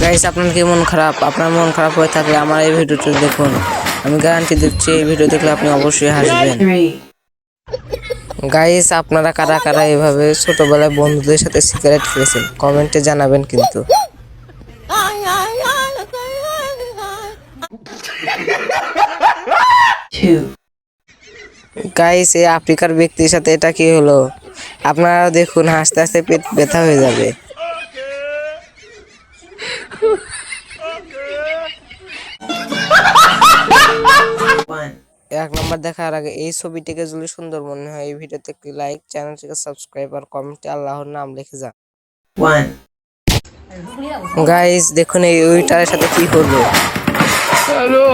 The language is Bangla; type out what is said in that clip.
গাইস, আপনার কি মন খারাপ? আপনার মন খারাপ হয়ে থাকলে আমার এই ভিডিওটি দেখুন। আমি গ্যারান্টি দিচ্ছি এই ভিডিও দেখলে আপনি অবশ্যই হাসবেন। গাইস, আপনারা কারা কারা এভাবে ছোটবেলায় বন্ধুদের সাথে সিগারেট খেয়েছেন কমেন্টে জানাবেন কিন্তু। গাইস, এই আফ্রিকার ব্যক্তির সাথে এটা কি হলো? আপনারা দেখুন, হাসতে হাসতে পেট ব্যথা হয়ে যাবে। এক নম্বর দেখার আগে এই ছবিটিকে যদি সুন্দর মনে হয় এই ভিডিওতে একটি লাইক, চ্যানেলটিকে সাবস্ক্রাইব আর কমেন্টে আল্লাহর নাম লিখে যান। গাইস দেখুন এই উইটারের সাথে কি হলো। হ্যালো